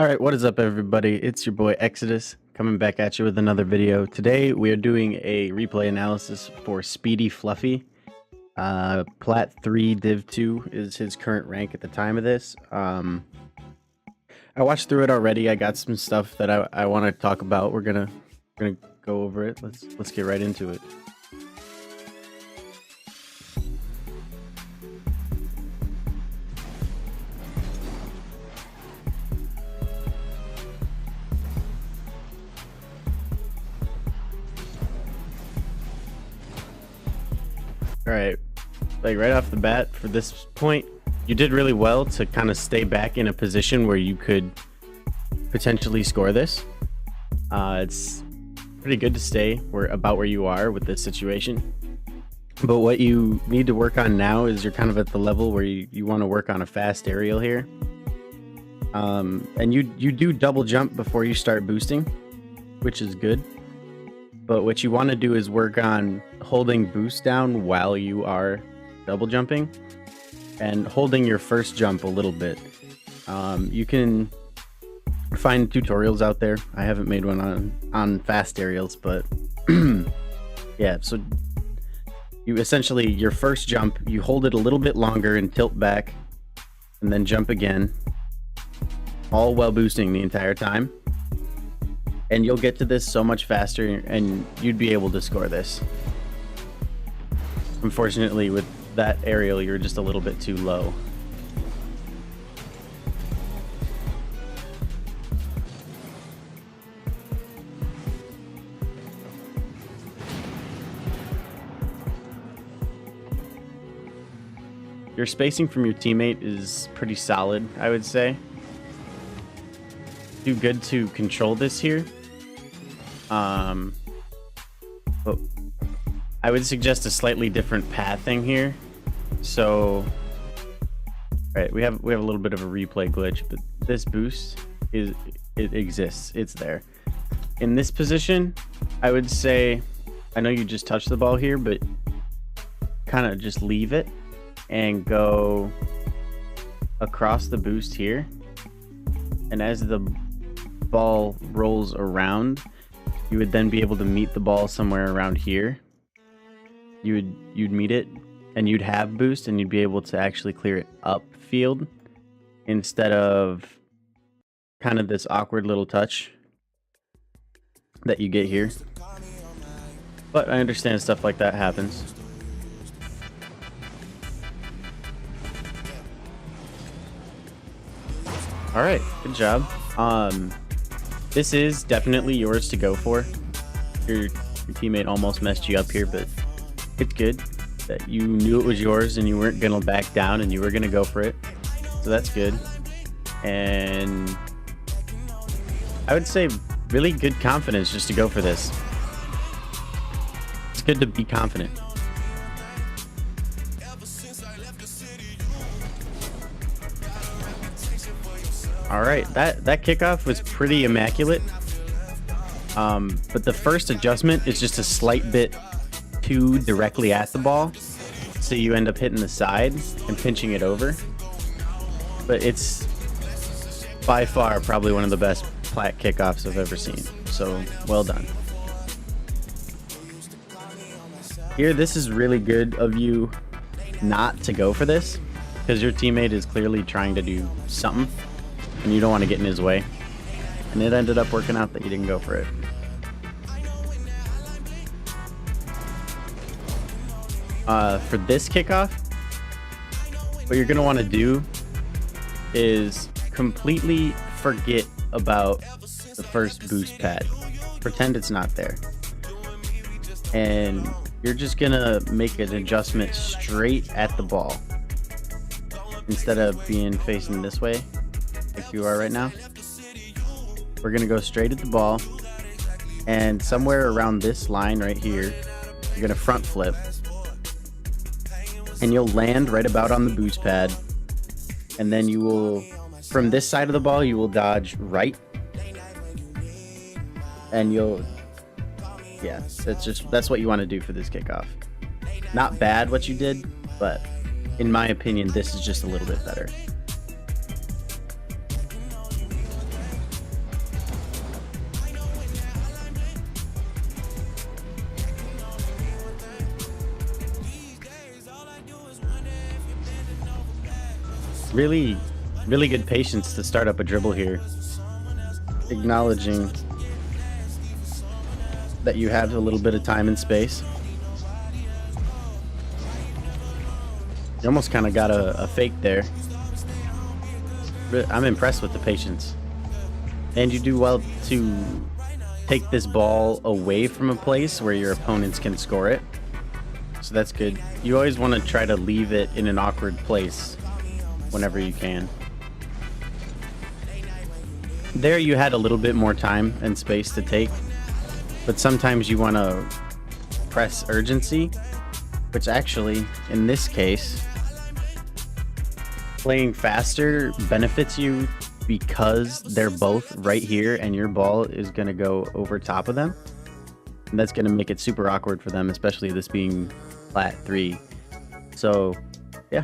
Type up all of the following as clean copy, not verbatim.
All right, what is up, everybody? It's your boy Exodus coming back at you with another video. Today we are doing a replay analysis for SPEEDYFLUFFY. Plat 3 Div 2 is his current rank at the time of this. I watched through it already. I got some stuff that I want to talk about. We're gonna go over it. Let's get right into it. All right, like right off the bat for this point, you did really well to kind of stay back in a position where you could potentially score this. It's pretty good to stay about where you are with this situation. But what you need to work on now is you're kind of at the level where you want to work on a fast aerial here. And you do double jump before you start boosting, which is good. But what you want to do is work on holding boost down while you are double jumping and holding your first jump a little bit. You can find tutorials out there. I haven't made one on fast aerials, but yeah, so you essentially, your first jump, you hold it a little bit longer and tilt back and then jump again, all while boosting the entire time. And you'll get to this so much faster and you'd be able to score this. Unfortunately, with that aerial, you're just a little bit too low. Your spacing from your teammate is pretty solid, I would say. Do good to control this here. But I would suggest a slightly different pathing here. So, right, we have a little bit of a replay glitch, but this boost it exists. It's there. In this position, I would say, I know you just touched the ball here, but kind of just leave it and go across the boost here. And as the ball rolls around, you would then be able to meet the ball somewhere around here. You'd meet it and you'd have boost and you'd be able to actually clear it upfield instead of kind of this awkward little touch that you get here. But I understand stuff like that happens. All right, good job. This is definitely yours to go for. Your teammate almost messed you up here, but it's good that you knew it was yours and you weren't gonna back down and you were gonna go for it. So that's good. And I would say really good confidence just to go for this. It's good to be confident. All right, that kickoff was pretty immaculate. But the first adjustment is just a slight bit too directly at the ball, so you end up hitting the side and pinching it over. But it's by far probably one of the best plat kickoffs I've ever seen. So well done. Here, this is really good of you not to go for this because your teammate is clearly trying to do something. And you don't want to get in his way. And it ended up working out that you didn't go for it. For this kickoff, what you're going to want to do is completely forget about the first boost pad. Pretend it's not there. And you're just going to make an adjustment straight at the ball instead of being facing this way like you are right now. We're gonna go straight at the ball, and somewhere around this line right here, you're gonna front flip, and you'll land right about on the boost pad, and then you will, from this side of the ball, you will dodge right, and yeah, that's what you want to do for this kickoff. Not bad what you did, but in my opinion, this is just a little bit better. Really, really good patience to start up a dribble here. Acknowledging that you have a little bit of time and space. You almost kind of got a fake there. I'm impressed with the patience. And you do well to take this ball away from a place where your opponents can score it. So that's good. You always want to try to leave it in an awkward place whenever you can. There you had a little bit more time and space to take, but sometimes you want to press urgency, which actually, in this case, playing faster benefits you because they're both right here and your ball is going to go over top of them. And that's going to make it super awkward for them, especially this being plat 3. So, yeah,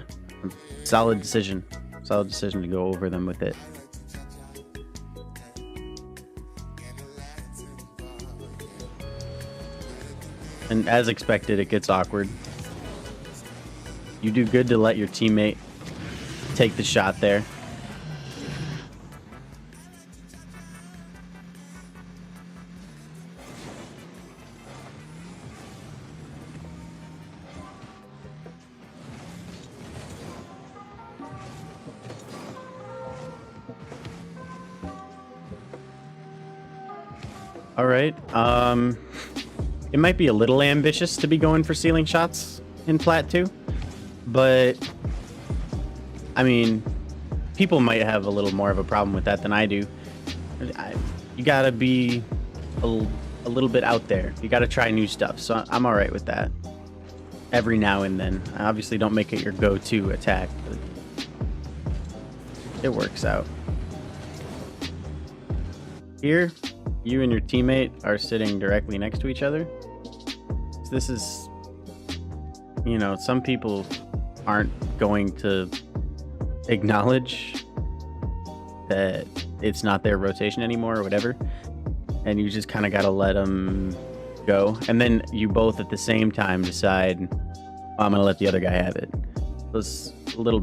solid decision. Solid decision to go over them with it. And as expected, it gets awkward. You do good to let your teammate take the shot there. All right. It might be a little ambitious to be going for ceiling shots in Plat 2, but I mean, people might have a little more of a problem with that than I do. You gotta be a little bit out there. You gotta try new stuff, so I'm all right with that. Every now and then. I obviously don't make it your go-to attack, but it works out. Here, you and your teammate are sitting directly next to each other. So this is, you know, some people aren't going to acknowledge that it's not their rotation anymore or whatever. And you just kind of got to let them go. And then you both at the same time decide, oh, I'm going to let the other guy have it. There's a little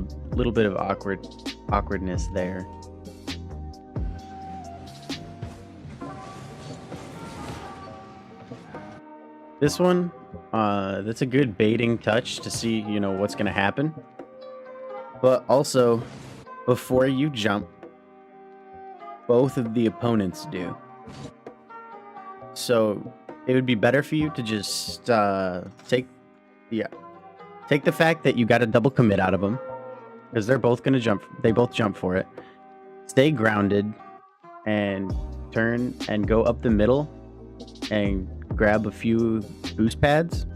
bit of awkwardness there. This one, that's a good baiting touch to see, you know, what's going to happen. But also, before you jump, both of the opponents do. So it would be better for you to just take the fact that you got a double commit out of them, because they're both going to jump. They both jump for it. Stay grounded and turn and go up the middle and grab a few boost pads,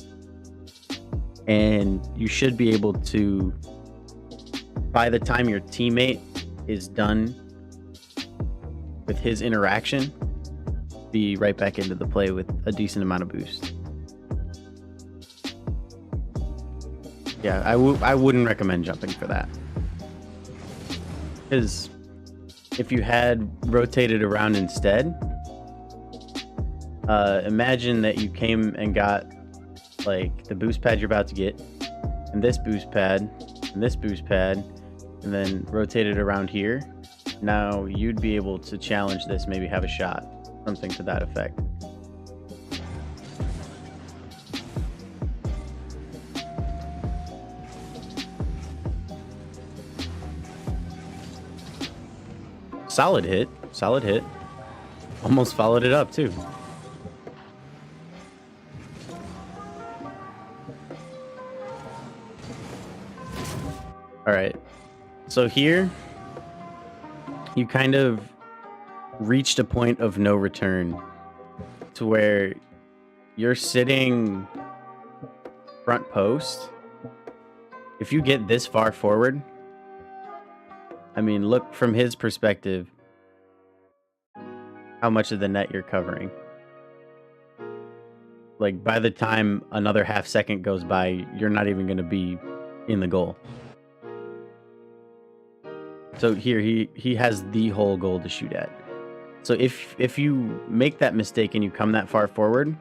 and you should be able to, by the time your teammate is done with his interaction, be right back into the play with a decent amount of boost. Yeah, I wouldn't recommend jumping for that, because if you had rotated around instead, imagine that you came and got like the boost pad you're about to get, and this boost pad, and this boost pad, and then rotated around here. Now you'd be able to challenge this, maybe have a shot, something to that effect. Solid hit, solid hit. Almost followed it up too. All right, so here you kind of reached a point of no return to where you're sitting front post. If you get this far forward, I mean, look from his perspective how much of the net you're covering. Like, by the time another half second goes by, you're not even going to be in the goal. So here he has the whole goal to shoot at. So if you make that mistake and you come that far forward,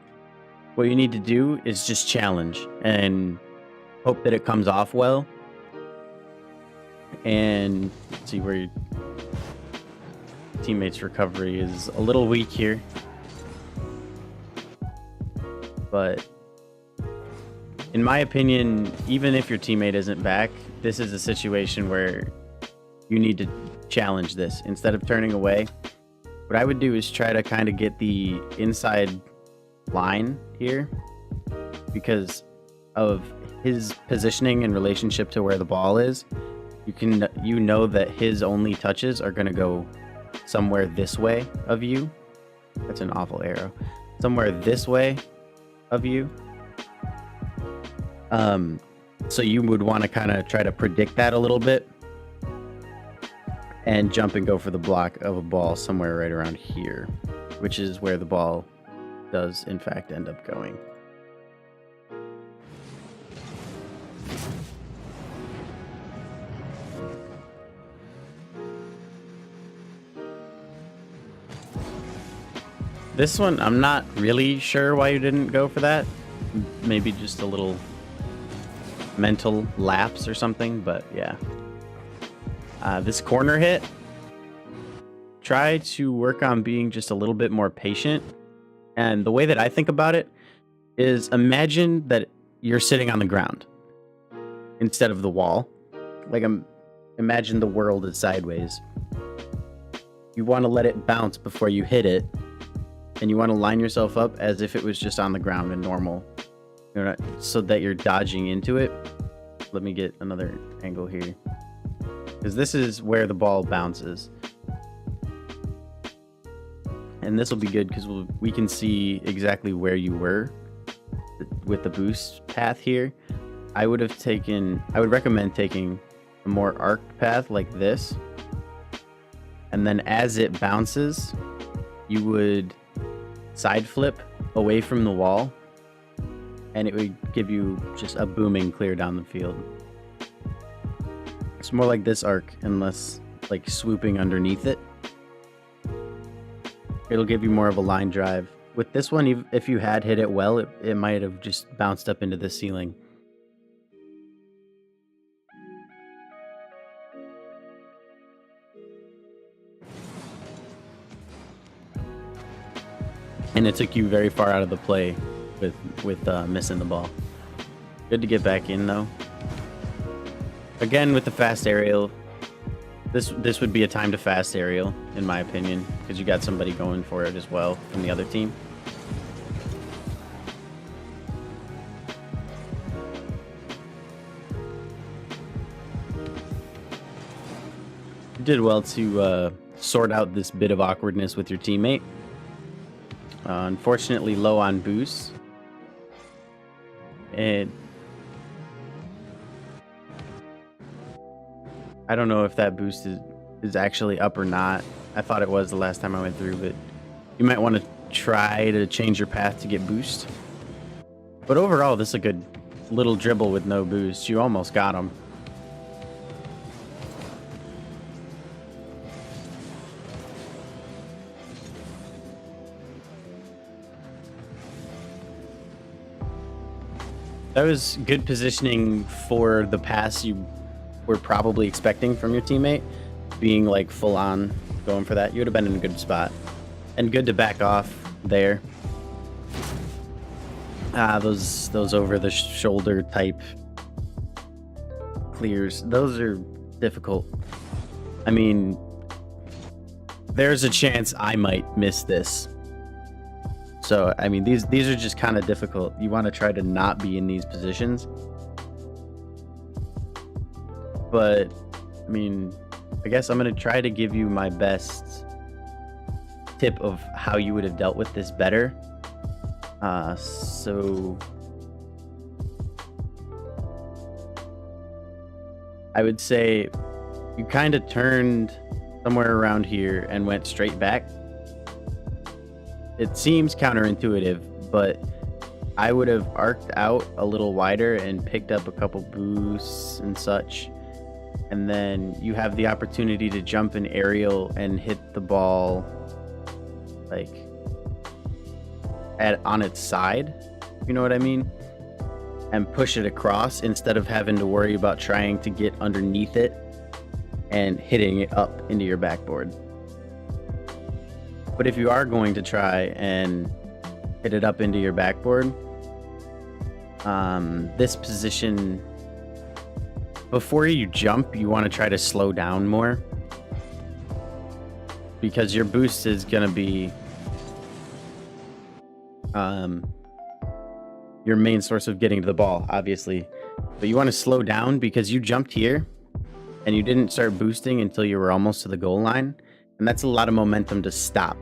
what you need to do is just challenge and hope that it comes off well. and see where your teammate's recovery is a little weak here. But in my opinion, even if your teammate isn't back, this is a situation where you need to challenge this. Instead of turning away, what I would do is try to kind of get the inside line here, because of his positioning in relationship to where the ball is. You know that his only touches are going to go somewhere this way of you. That's an awful arrow. Somewhere this way of you. So you would want to kind of try to predict that a little bit and jump and go for the block of a ball somewhere right around here, which is where the ball does in fact end up going. This one, I'm not really sure why you didn't go for that. Maybe just a little mental lapse or something, but yeah. This corner hit, try to work on being just a little bit more patient. And the way that I think about it is, imagine that you're sitting on the ground instead of the wall. Like, imagine the world is sideways. You want to let it bounce before you hit it. And you want to line yourself up as if it was just on the ground and normal, so that you're dodging into it. Let me get another angle here, because this is where the ball bounces. And this will be good because we can see exactly where you were with the boost path here. I would recommend taking a more arc path like this. And then as it bounces, you would side flip away from the wall, and it would give you just a booming clear down the field. It's more like this arc and less like swooping underneath it. It'll give you more of a line drive. With this one, if you had hit it well, it might have just bounced up into the ceiling. And it took you very far out of the play with missing the ball. Good to get back in though. Again, with the fast aerial, this would be a time to fast aerial in my opinion, because you got somebody going for it as well from the other team. You did well to sort out this bit of awkwardness with your teammate. Unfortunately low on boost, and I don't know if that boost is actually up or not. I thought it was the last time I went through, but you might want to try to change your path to get boost. But overall, this is a good little dribble with no boost. You almost got him. That was good positioning for the pass you were probably expecting from your teammate, being like full on going for that. You would have been in a good spot, and good to back off there. Those over the shoulder type clears, those are difficult. I mean, there's a chance I might miss this. So, I mean, these are just kind of difficult. You want to try to not be in these positions. But, I mean, I guess I'm going to try to give you my best tip of how you would have dealt with this better. So, I would say you kind of turned somewhere around here and went straight back. It seems counterintuitive, but I would have arced out a little wider and picked up a couple boosts and such. And then you have the opportunity to jump an aerial and hit the ball like on its side, you know what I mean? And push it across instead of having to worry about trying to get underneath it and hitting it up into your backboard. But if you are going to try and hit it up into your backboard, this position, before you jump, you want to try to slow down more, because your boost is going to be your main source of getting to the ball, obviously. But you want to slow down because you jumped here and you didn't start boosting until you were almost to the goal line, and that's a lot of momentum to stop.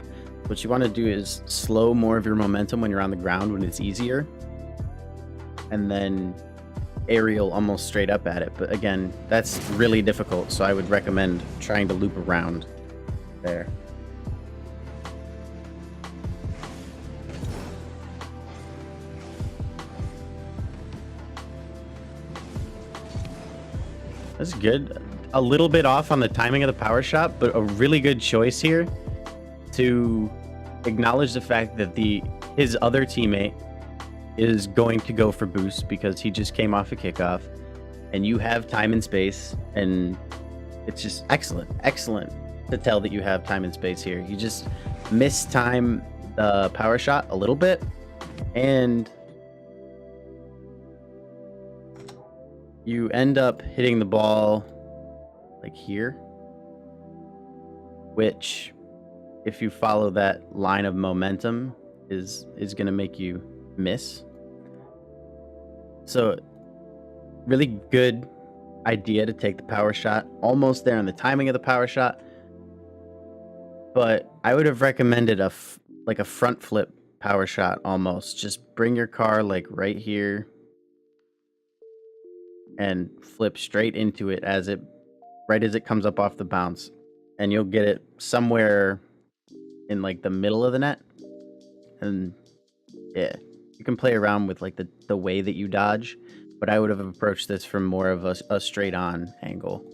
What you want to do is slow more of your momentum when you're on the ground, when it's easier, and then aerial almost straight up at it. But again, that's really difficult, so I would recommend trying to loop around there. That's good. A little bit off on the timing of the power shot, but a really good choice here to acknowledge the fact that his other teammate is going to go for boost because he just came off a kickoff, and you have time and space, and it's just excellent to tell that you have time and space here. You just mistime the power shot a little bit, and you end up hitting the ball like here, which, if you follow that line of momentum, is going to make you miss. So really good idea to take the power shot. Almost there on the timing of the power shot, but I would have recommended like a front flip power shot almost. Just bring your car like right here and flip straight into it right as it comes up off the bounce, and you'll get it somewhere in like the middle of the net. And yeah, you can play around with like the way that you dodge, but I would have approached this from more of a straight on angle.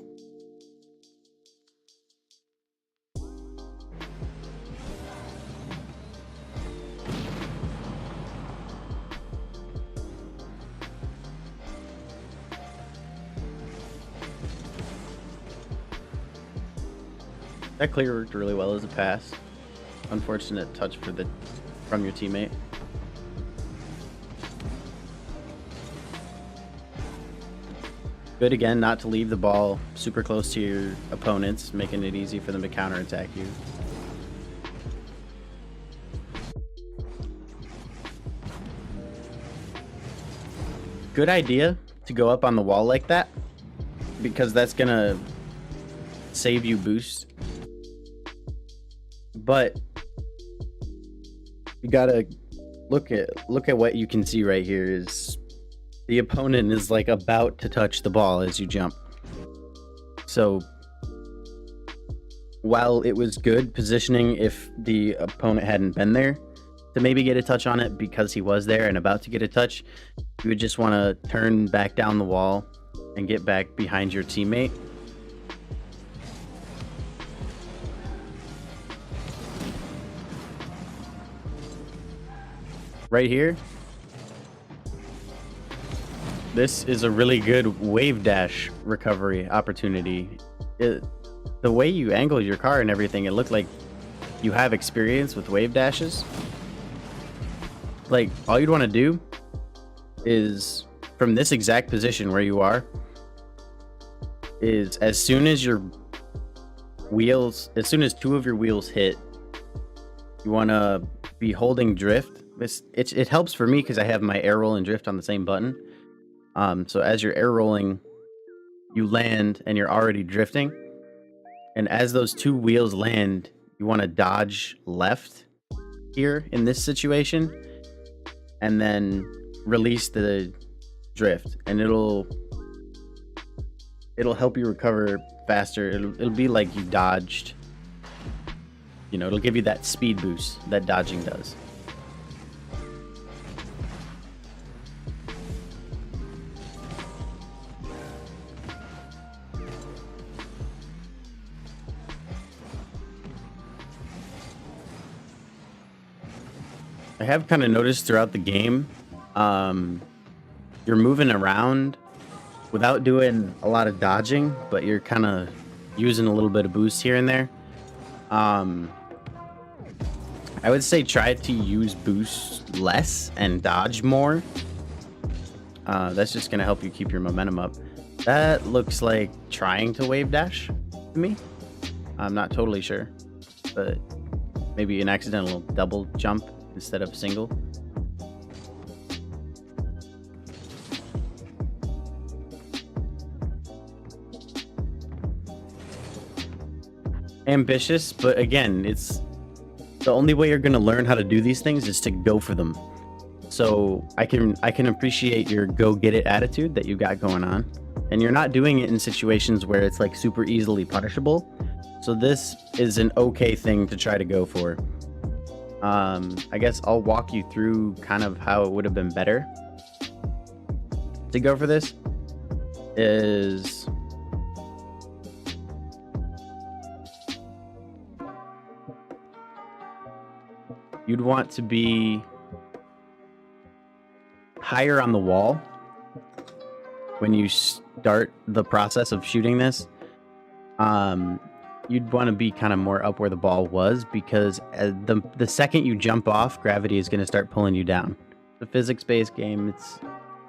That clear worked really well as a pass. Unfortunate touch from your teammate. Good again not to leave the ball super close to your opponents, making it easy for them to counterattack you. Good idea to go up on the wall like that, because that's gonna save you boost. But you gotta look at what you can see right here. Is the opponent is like about to touch the ball as you jump. So while it was good positioning if the opponent hadn't been there to maybe get a touch on it, because he was there and about to get a touch, you would just want to turn back down the wall and get back behind your teammate. Right here, this is a really good wave dash recovery opportunity. The way you angle your car and everything, it looked like you have experience with wave dashes. Like, all you'd want to do is, from this exact position where you are, is as soon as two of your wheels hit, you want to be holding drift. It helps for me because I have my air roll and drift on the same button. So as you're air rolling, you land and you're already drifting. And as those two wheels land, you want to dodge left here in this situation, and then release the drift, and it'll help you recover faster. It'll be like you dodged. You know, it'll give you that speed boost that dodging does. I have kind of noticed throughout the game, you're moving around without doing a lot of dodging, but you're kind of using a little bit of boost here and there. I would say try to use boost less and dodge more. That's just going to help you keep your momentum up. That looks like trying to wave dash to me. I'm not totally sure, but maybe an accidental double jump instead of single. Ambitious, but again, it's the only way you're going to learn how to do these things is to go for them. So I can appreciate your go get it attitude that you got going on, and you're not doing it in situations where it's like super easily punishable. So this is an okay thing to try to go for. I guess I'll walk you through kind of how it would have been better to go for this. Is you'd want to be higher on the wall when you start the process of shooting this. You'd want to be kind of more up where the ball was, because the second you jump off, gravity is going to start pulling you down. The physics-based game, it's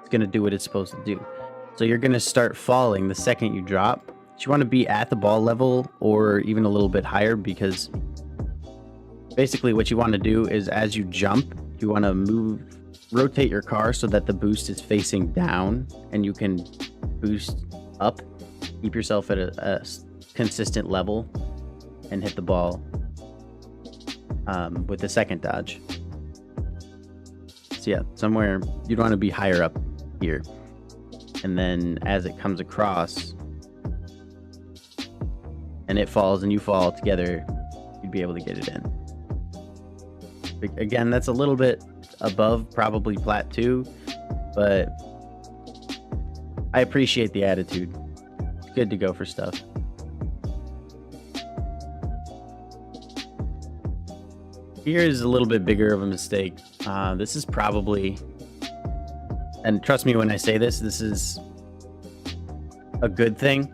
going to do what it's supposed to do. So you're going to start falling the second you drop. You want to be at the ball level or even a little bit higher, because basically what you want to do is as you jump, you want to rotate your car so that the boost is facing down and you can boost up, keep yourself at a consistent level, and hit the ball with the second dodge. So yeah, somewhere you'd want to be higher up here, and then as it comes across and it falls and you fall together, you'd be able to get it in. Again, that's a little bit above probably Plat 2, but I appreciate the attitude. It's good to go for stuff. Here's a little bit bigger of a mistake. This is probably, and trust me when I say this, this is a good thing.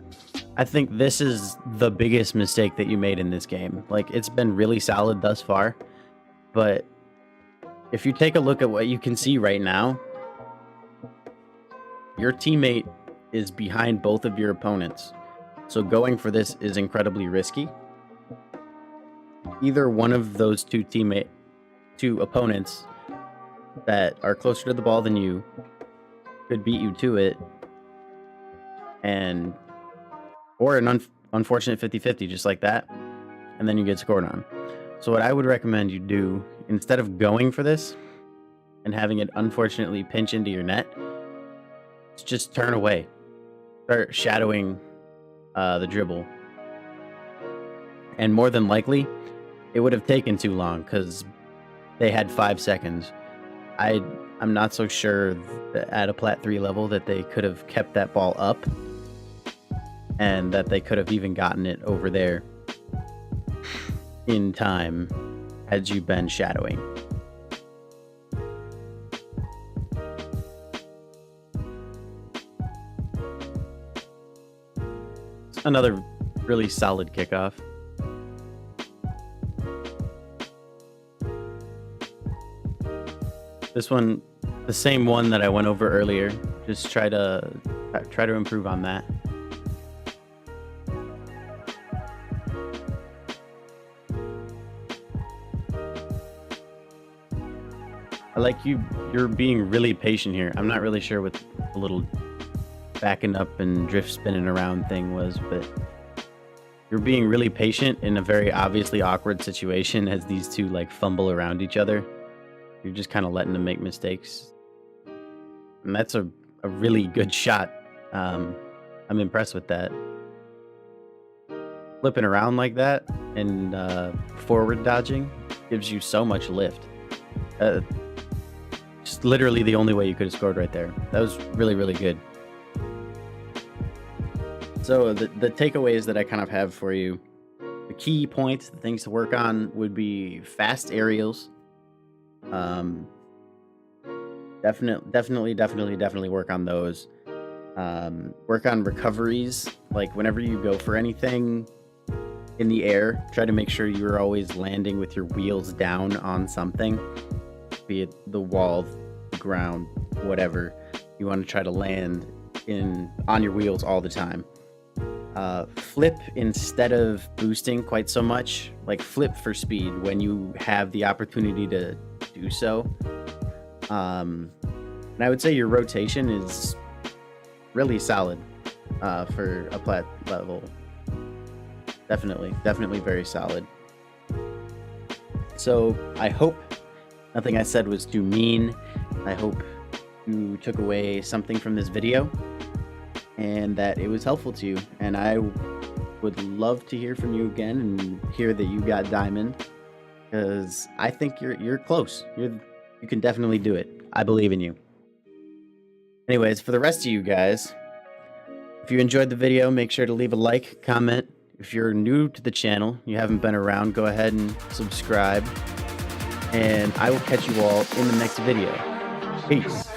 I think this is the biggest mistake that you made in this game. Like, it's been really solid thus far, but if you take a look at what you can see right now, your teammate is behind both of your opponents. So going for this is incredibly risky. Either one of those two opponents that are closer to the ball than you could beat you to it, or an unfortunate 50-50 just like that, and then you get scored on. So what I would recommend you do, instead of going for this and having it unfortunately pinch into your net, is just turn away. Start shadowing the dribble. And more than likely, it would have taken too long because they had 5 seconds. I'm not so sure that at a Plat 3 level that they could have kept that ball up and that they could have even gotten it over there in time had you been shadowing. Another really solid kickoff. This one, the same one that I went over earlier. Just try to improve on that. I like you're being really patient here. I'm not really sure what the little backing up and drift spinning around thing was, but you're being really patient in a very obviously awkward situation as these two like fumble around each other. You're just kind of letting them make mistakes. And that's a really good shot. I'm impressed with that. Flipping around like that and forward dodging gives you so much lift. Just literally the only way you could have scored right there. That was really, really good. So the takeaways that I kind of have for you, the key points, the things to work on would be fast aerials. Definitely work on those. Work on recoveries. Like whenever you go for anything in the air, try to make sure you're always landing with your wheels down on something, be it the wall, the ground, whatever. You want to try to land on your wheels all the time. Flip instead of boosting quite so much. Like flip for speed when you have the opportunity to do so. And I would say your rotation is really solid for a plat level. Definitely very solid. So I hope nothing I said was too mean. I hope you took away something from this video and that it was helpful to you. And I would love to hear from you again and hear that you got diamond, because I think you're close. You can definitely do it. I believe in you. Anyways, for the rest of you guys, if you enjoyed the video, make sure to leave a like, comment. If you're new to the channel, you haven't been around, go ahead and subscribe. And I will catch you all in the next video. Peace.